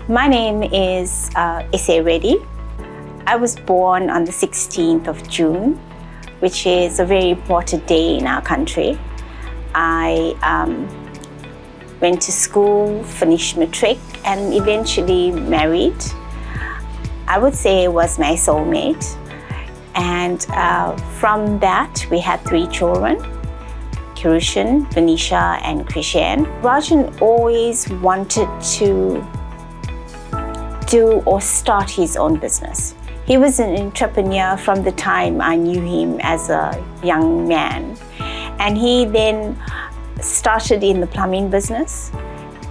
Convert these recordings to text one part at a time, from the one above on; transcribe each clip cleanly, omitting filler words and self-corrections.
My name is Esay Reddy. I was born on the 16th of June, which is a very important day in our country. I went to school, finished matric, and eventually married. I would say it was my soulmate. And from that, we had 3 children, Kirushan, Venetia, and Krishan. Rajen always wanted to do or start his own business. He was an entrepreneur from the time I knew him as a young man. And he then started in the plumbing business.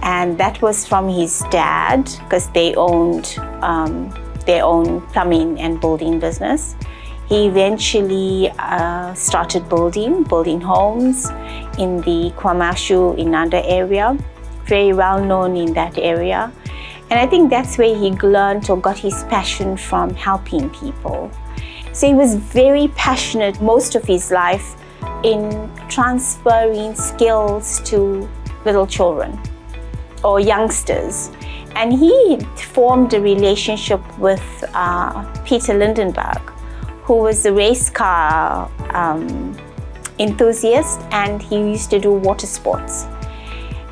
And that was from his dad, because they owned their own plumbing and building business. He eventually started building homes in the Kwamashu Inanda area, very well known in that area. And I think that's where he learned or got his passion from, helping people. So he was very passionate most of his life in transferring skills to little children or youngsters. And he formed a relationship with Peter Lindenberg, who was a race car enthusiast, and he used to do water sports.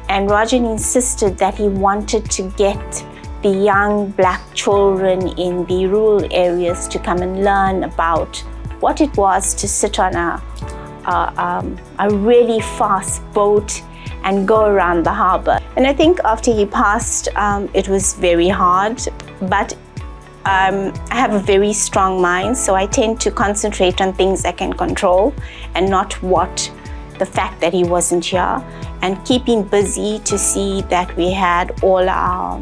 And Rajen insisted that he wanted to get the young black children in the rural areas to come and learn about what it was to sit on a really fast boat and go around the harbor. And I think after he passed, it was very hard, but I have a very strong mind, so I tend to concentrate on things I can control and not the fact that he wasn't here, and keeping busy to see that we had all our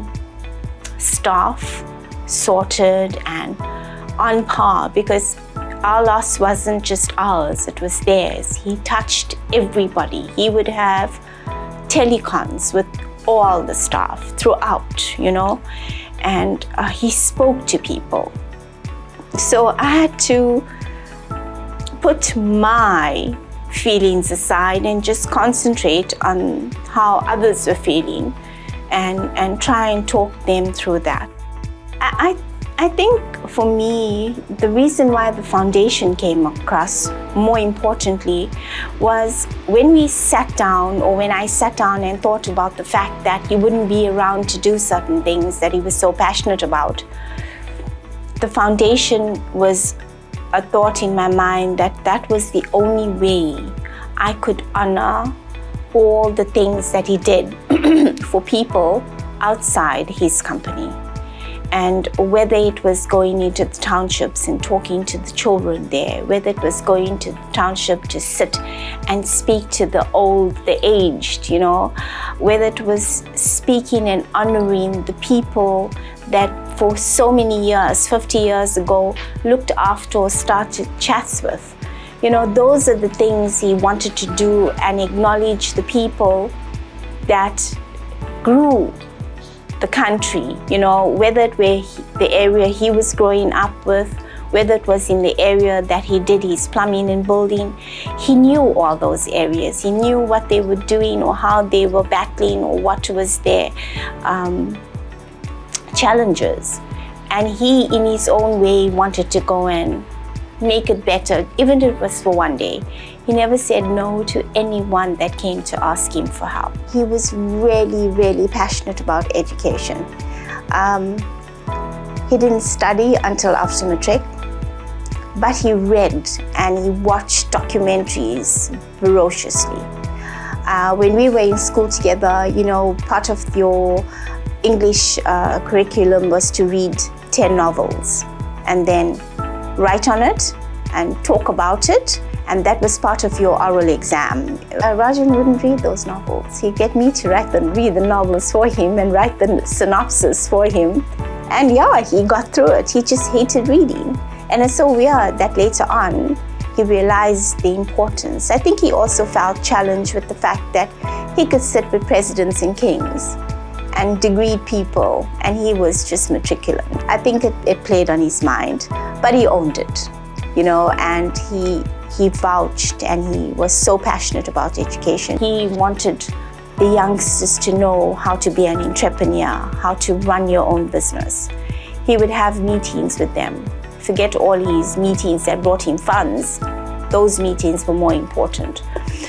staff sorted and on par, because our loss wasn't just ours, it was theirs. He touched everybody. He would have telecons with all the staff throughout, and he spoke to people. So I had to put my feelings aside and just concentrate on how others were feeling and try and talk them through that. I think for me, the reason why the foundation came across, more importantly, was when we sat down, or when I sat down and thought about the fact that he wouldn't be around to do certain things that he was so passionate about. The foundation was a thought in my mind that was the only way I could honor all the things that he did for people outside his company. And whether it was going into the townships and talking to the children there, whether it was going to the township to sit and speak to the old, the aged, whether it was speaking and honoring the people that for so many years, 50 years ago, looked after or started chats with. Those are the things he wanted to do, and acknowledge the people that grew the country, whether it was the area he was growing up with, whether it was in the area that he did his plumbing and building. He knew all those areas. He knew what they were doing or how they were battling or what was their challenges. And he, in his own way, wanted to go and make it better, even if it was for one day. He never said no to anyone that came to ask him for help. He was really, really passionate about education. He didn't study until after matric, but he read and he watched documentaries ferociously. When we were in school together, part of your English curriculum was to read 10 novels and then write on it and talk about it, and that was part of your oral exam. Rajen wouldn't read those novels. He'd get me to read the novels for him and write the synopsis for him. And he got through it. He just hated reading. And it's so weird that later on, he realized the importance. I think he also felt challenged with the fact that he could sit with presidents and kings and degreed people, and he was just matriculant. I think it played on his mind, but he owned it, and he vouched, and he was so passionate about education. He wanted the youngsters to know how to be an entrepreneur, how to run your own business. He would have meetings with them. Forget all his meetings that brought him funds. Those meetings were more important.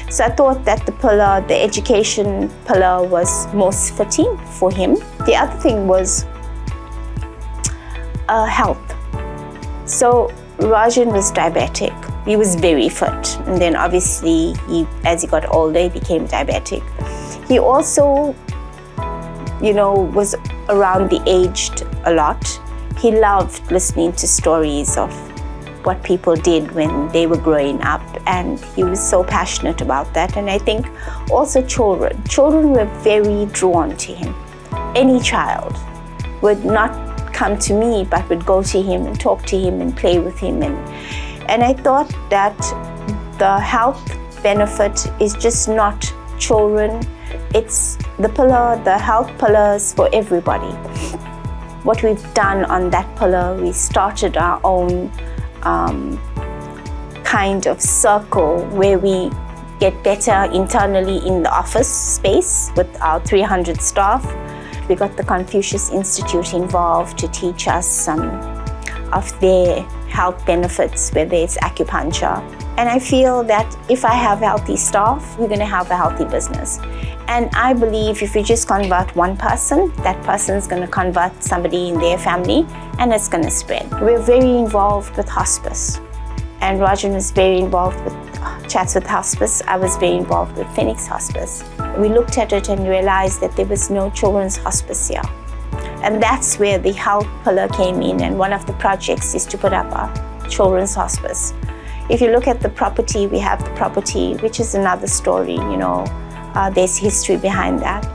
So I thought that the education pillar was most fitting for him. The other thing was health. So Rajen was diabetic. He was very fit. And then obviously, as he got older, he became diabetic. He also, was around the aged a lot. He loved listening to stories of what people did when they were growing up, and he was so passionate about that. And I think also children were very drawn to him. Any child would not come to me, but would go to him and talk to him and play with him. And I thought that the health benefit is just not children, it's the health pillars for everybody. What we've done on that pillar, we started our own kind of circle where we get better internally in the office space with our 300 staff. We got the Confucius Institute involved to teach us some of their health benefits, whether it's acupuncture. And I feel that if I have healthy staff, we're going to have a healthy business. And I believe if you just convert one person, that person's going to convert somebody in their family, and it's going to spread. We're very involved with hospice. And Rajen was very involved with Chats with Hospice. I was very involved with Phoenix Hospice. We looked at it and realized that there was no children's hospice here. And that's where the health pillar came in. And one of the projects is to put up a children's hospice. If you look at the property, we have the property, which is another story, there's history behind that.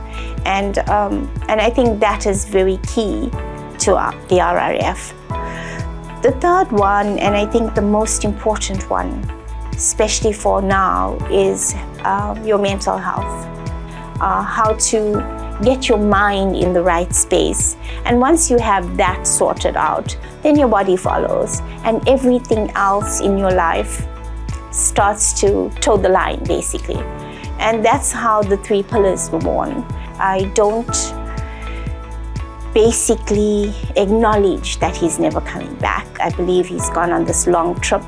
And I think that is very key to the RRF. The third one, and I think the most important one, especially for now, is your mental health. How to get your mind in the right space. And once you have that sorted out, then your body follows, and everything else in your life starts to toe the line, basically. And that's how the 3 pillars were born. I don't basically acknowledge that he's never coming back. I believe he's gone on this long trip,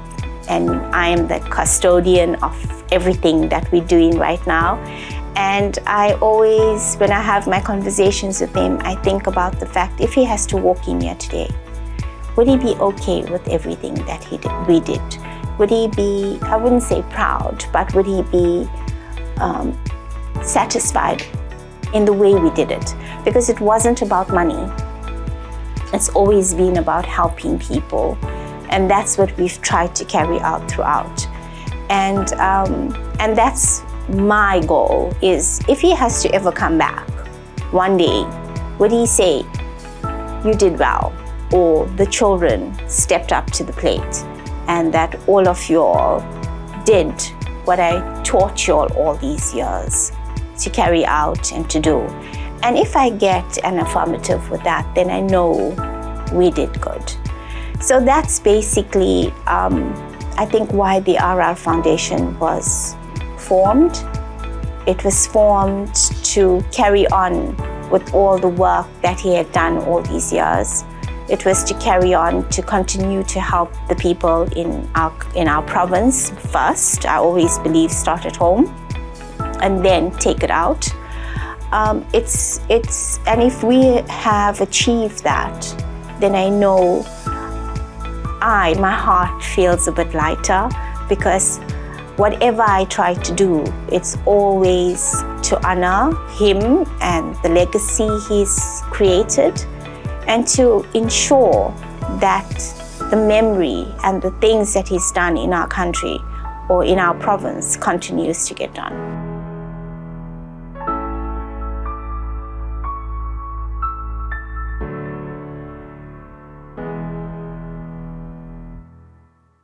and I am the custodian of everything that we're doing right now. And I always, when I have my conversations with him, I think about the fact, if he has to walk in here today, would he be okay with everything that we did? Would he be, I wouldn't say proud, but would he be satisfied in the way we did it? Because it wasn't about money. It's always been about helping people. And that's what we've tried to carry out throughout. And that's my goal, is if he has to ever come back one day, would he say, you did well, or the children stepped up to the plate, and that all of you all did what I taught you all these years to carry out and to do. And if I get an affirmative with that, then I know we did good. So that's basically, I think, why the RR Foundation was formed. It was formed to carry on with all the work that he had done all these years. It was to carry on, to continue to help the people in our province first. I always believe start at home and then take it out. And if we have achieved that, then I know my heart feels a bit lighter, because whatever I try to do, it's always to honor him and the legacy he's created, and to ensure that the memory and the things that he's done in our country or in our province continues to get done.